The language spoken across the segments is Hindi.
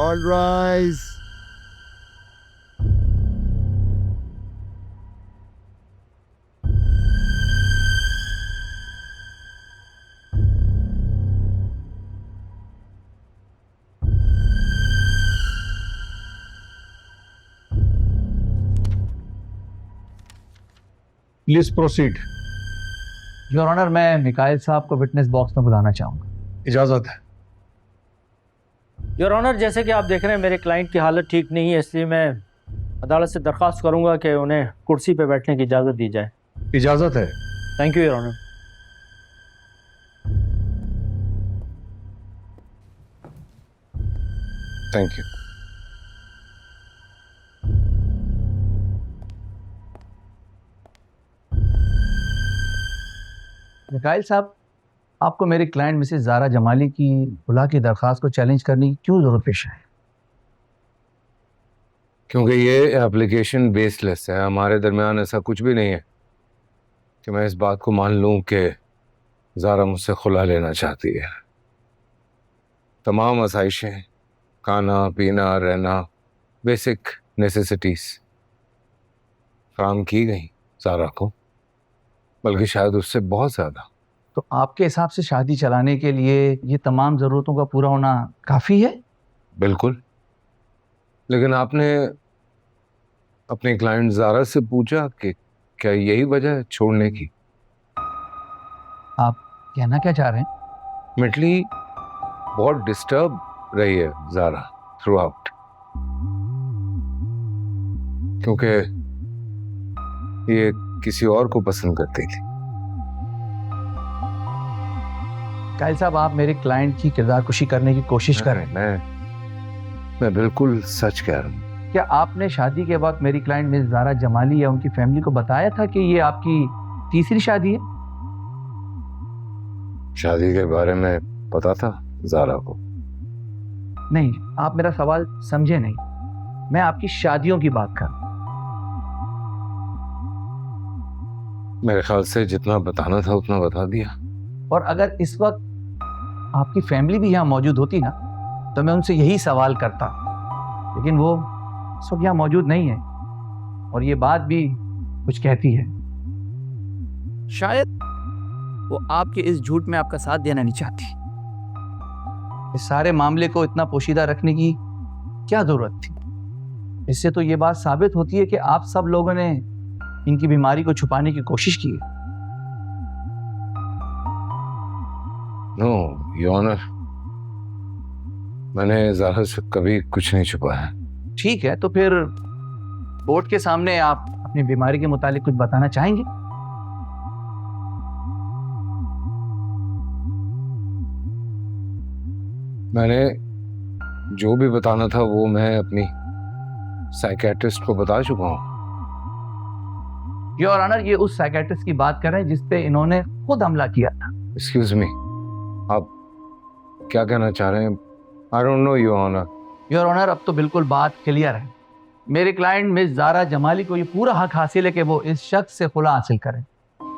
All rise. Please proceed. Your honour, मैं मिकाइल साहब को विटनेस बॉक्स में बुलाना चाहूँगा। इजाजत है। योर ऑनर, जैसे कि आप देख रहे हैं मेरे क्लाइंट की हालत ठीक नहीं है, इसलिए मैं अदालत से दरख्वास्त करूंगा कि उन्हें कुर्सी पर बैठने की इजाज़त दी जाए। इजाजत है। Thank you your honour. Thank you. Mikail साहब, आपको मेरे क्लाइंट मिसेस ज़ारा जमाली की बुला की दरख्वास्त को चैलेंज करने की क्यों ज़रूरत पेश आई? क्योंकि ये एप्लीकेशन बेसलेस है। हमारे दरमियान ऐसा कुछ भी नहीं है कि मैं इस बात को मान लूं कि ज़ारा मुझसे खुला लेना चाहती है। तमाम आसाइशें, खाना पीना रहना, बेसिक नेसेसिटीज फराहम की गई ज़ारा को, बल्कि शायद उससे बहुत ज़्यादा। तो आपके हिसाब से शादी चलाने के लिए ये तमाम ज़रूरतों का पूरा होना काफ़ी है? बिल्कुल। लेकिन आपने अपने क्लाइंट ज़ारा से पूछा कि क्या यही वजह है छोड़ने की? आप कहना क्या चाह रहे हैं? मिटली बहुत डिस्टर्ब रही है ज़ारा थ्रू आउट, क्योंकि ये किसी और को पसंद करती थी। मिकाइल साहब, आप मेरे क्लाइंट की किरदार कुशी करने की कोशिश कर रहे हैं। मैं बिल्कुल सच कह रहा हूँ। क्या आपने शादी के वक्त मेरी क्लाइंट मिस ज़ारा जमाली या उनकी फैमिली को बताया था कि ये आपकी तीसरी शादी है? शादी के बारे में पता था ज़ारा को? नहीं, आप मेरा सवाल समझे नहीं। मैं आपकी शादियों की बात कर रहा हूं। मेरे ख्याल से जितना बताना था उतना बता दिया। और अगर इस वक्त आपकी फैमिली भी यहाँ मौजूद होती ना, तो मैं उनसे यही सवाल करता, लेकिन वो इस वक्त यहाँ मौजूद नहीं है और ये बात भी कुछ कहती है। शायद वो आपके इस झूठ में आपका साथ देना नहीं चाहती। इस सारे मामले को इतना पोशीदा रखने की क्या जरूरत थी? इससे तो ये बात साबित होती है कि आप सब लोगों ने इनकी बीमारी को छुपाने की कोशिश की है। नो योर ऑनर, मैंने ज़ारा से कभी कुछ नहीं छुपाया। ठीक है, तो फिर कोर्ट के सामने आप अपनी बीमारी के मुतालिक कुछ बताना चाहेंगे? मैंने जो भी बताना था वो मैं अपनी साइकियाट्रिस्ट को बता चुका हूँ। योर ऑनर, ये उस साइकियाट्रिस्ट की बात कर रहे हैं जिस पे इन्होंने खुद हमला किया था। एक्सक्यूज मी, आप क्या कहना चाह रहे हैं? I don't know your honour. Your honour, अब तो बिल्कुल बात क्लियर है। मेरे क्लाइंट मिस ज़ारा जमाली को ये पूरा हक हासिल है कि वो इस शख्स से खुला हासिल करें,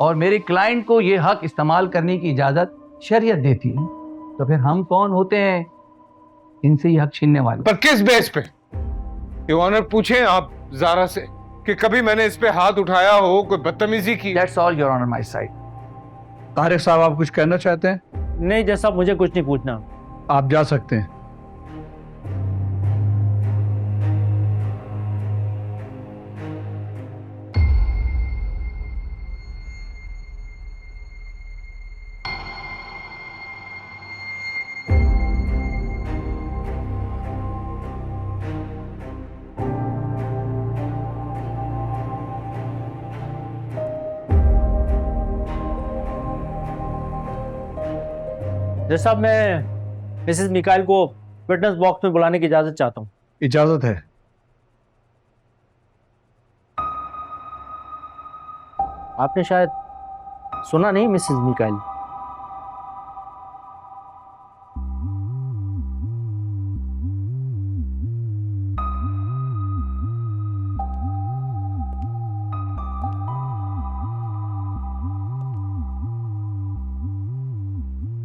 और मेरे क्लाइंट को ये हक इस्तेमाल करने की इजाज़त शरीयत देती है। तो फिर हम कौन होते हैं इनसे ये हक छीनने वाले? पर किस बेस पे? योर ऑनर, पूछें आप ज़ारा से कि कभी मैंने इस पे हाथ उठाया हो, कोई बदतमीजी की? That's all your honour my side. Tariq साहब, आप कुछ कहना चाहते हैं? नहीं जज साहब, मुझे कुछ नहीं पूछना। आप जा सकते हैं। जज साहब, मैं मिसेस मिकाइल को विटनेस बॉक्स में बुलाने की इजाज़त चाहता हूँ। इजाजत है। आपने शायद सुना नहीं मिसेस मिकाइल।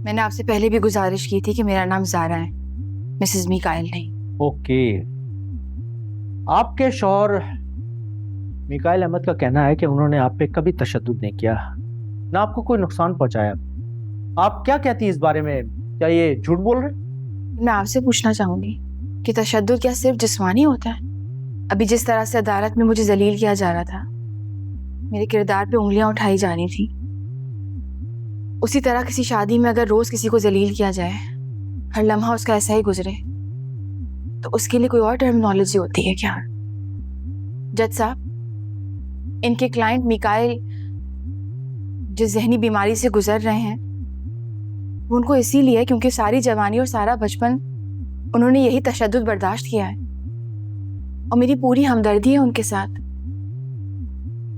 मैंने आपसे पहले भी गुजारिश की थी कि मेरा नाम ज़ारा है, मिसेस मिकाइल नहीं। ओके, आपके शौहर मिकाइल अहमद का कहना है कि उन्होंने आप पे कभी तशद्दुद नहीं किया, ना आपको कोई नुकसान पहुंचाया। आप क्या कहती हैं इस बारे में? क्या ये झूठ बोल रहे? मैं आपसे पूछना चाहूंगी कि तशद्दुद क्या सिर्फ जिस्मानी होता है? अभी जिस तरह से अदालत में मुझे जलील किया जा रहा था, मेरे किरदार पे उंगलियां उठाई जा रही थी, उसी तरह किसी शादी में अगर रोज किसी को जलील किया जाए, हर लम्हा उसका ऐसा ही गुजरे, तो उसके लिए कोई और टर्मिनोलॉजी होती है क्या? जज साहब, इनके क्लाइंट मिकाइल जिस जहनी बीमारी से गुजर रहे हैं, वो उनको इसीलिए क्योंकि सारी जवानी और सारा बचपन उन्होंने यही तशद्दुद बर्दाश्त किया है, और मेरी पूरी हमदर्दी है उनके साथ।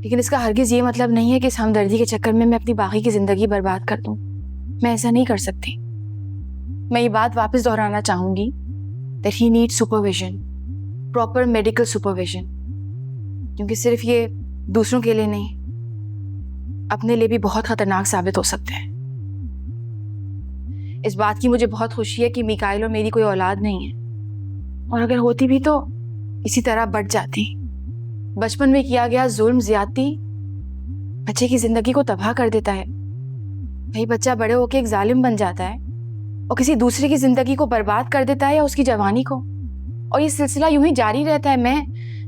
लेकिन इसका हरगिज ये मतलब नहीं है कि इस हमदर्दी के चक्कर में मैं अपनी बाकी की जिंदगी बर्बाद कर दूं। मैं ऐसा नहीं कर सकती। मैं ये बात वापस दोहराना चाहूंगी that he needs supervision, proper medical supervision, क्योंकि सिर्फ ये दूसरों के लिए नहीं, अपने लिए भी बहुत खतरनाक साबित हो सकते हैं। इस बात की मुझे बहुत खुशी है कि मिकाइल और मेरी कोई औलाद नहीं है, और अगर होती भी तो इसी तरह बढ़ जाती। बचपन में किया गया जुल्म, ज्यादती बच्चे की जिंदगी को तबाह कर देता है। वही बच्चा बड़े होकर एक जालिम बन जाता है और किसी दूसरे की जिंदगी को बर्बाद कर देता है, या उसकी जवानी को, और ये सिलसिला यूं ही जारी रहता है।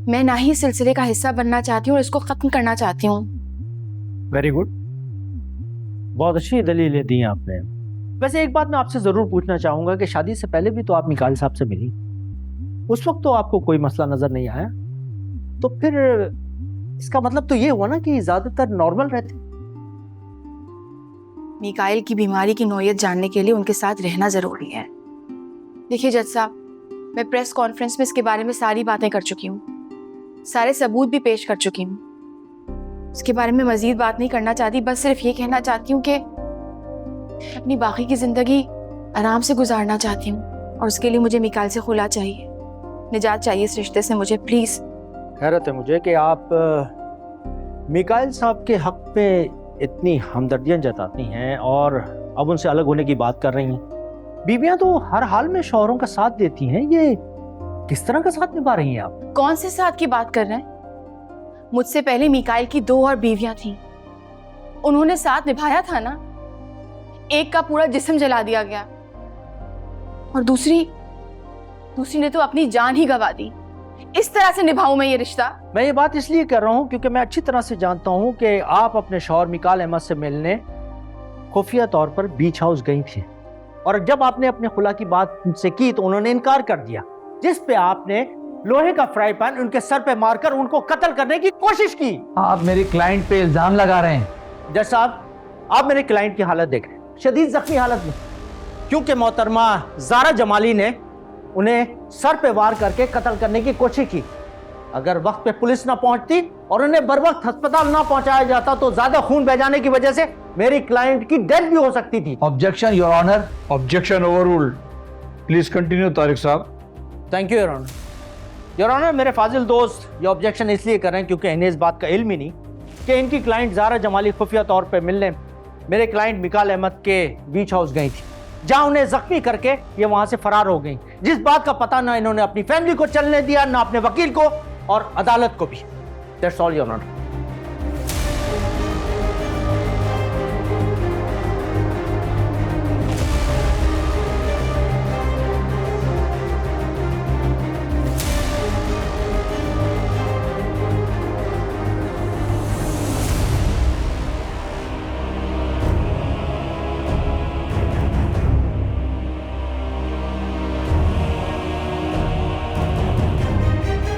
मैं ना ही इस सिलसिले का हिस्सा बनना चाहती हूँ और इसको खत्म करना चाहती हूँ। वेरी गुड, बहुत अच्छी दलीलें दी आपने। वैसे एक बात मैं आपसे जरूर पूछना चाहूंगा कि शादी से पहले भी तो आप मिकाइल साहब से मिली, उस वक्त तो आपको कोई मसला नजर नहीं आया, तो फिर इसका मतलब तो ये हुआ ना कि ज्यादातर नॉर्मल रहते। मिकाइल की बीमारी की नौयत जानने के लिए उनके साथ रहना जरूरी है। देखिए जज साहब, मैं प्रेस कॉन्फ्रेंस में इसके बारे में सारी बातें कर चुकी हूँ, सारे सबूत भी पेश कर चुकी हूँ। इसके बारे में मजीद बात नहीं करना चाहती, बस सिर्फ ये कहना चाहती हूँ कि अपनी बाकी की जिंदगी आराम से गुजारना चाहती हूँ, और उसके लिए मुझे मिकाइल से खुला चाहिए, निजात चाहिए इस रिश्ते से मुझे, प्लीज। हैरत है मुझे कि आप मिकाइल साहब के हक पे इतनी हमदर्दियां जताती हैं और अब उनसे अलग होने की बात कर रही हैं। बीवियां तो हर हाल में शौहरों का साथ देती हैं, ये किस तरह का साथ निभा रही हैं आप? कौन से साथ की बात कर रहे हैं? मुझसे पहले मिकाइल की 2 और बीवियां थीं, उन्होंने साथ निभाया था ना। एक का पूरा जिस्म जला दिया गया, और दूसरी ने तो अपनी जान ही गंवा दी। इस तरह से निभाऊं मैं ये रिश्ता? मैं ये बात इसलिए कर रहा हूँ क्योंकि मैं अच्छी तरह से जानता हूँ कि आप अपने शौहर मिकाइल अहमद से मिलने खुफिया तौर पर बीच हाउस गई थी, और जब आपने अपने खुला की बात उनसे की तो उन्होंने इनकार कर दिया, जिस पे आपने लोहे का फ्राई पैन उनके सर पे मारकर उनको कत्ल करने की कोशिश की। आप मेरे क्लाइंट पे इल्जाम लगा रहे हैं। जज साहब, आप मेरे क्लाइंट की हालत देख रहे हैं, शदीद जख्मी हालत में, क्योंकि मोहतरमा जारा जमाली ने उन्हें सर पे वार करके कत्ल करने की कोशिश की। अगर वक्त पे पुलिस ना पहुंचती और उन्हें बर वक्त अस्पताल ना पहुंचाया जाता तो ज्यादा खून बह जाने की वजह से मेरी क्लाइंट की डेथ भी हो सकती थी। Objection your honour. Objection overruled. Please continue Tariq साहब। Thank you your honour. Your honour, मेरे फाजिल दोस्त ये ऑब्जेक्शन इसलिए कर रहे हैं क्योंकि इन्हें इस बात का इल्म ही नहीं कि इनकी क्लाइंट जारा जमाली खुफिया तौर पर मिलने मेरे क्लाइंट मिकाइल अहमद के बीच हाउस गई थी, जहां उन्हें जख्मी करके ये वहां से फरार हो गई, जिस बात का पता ना इन्होंने अपनी फैमिली को चलने दिया, ना अपने वकील को और अदालत को भी। That's all your honour.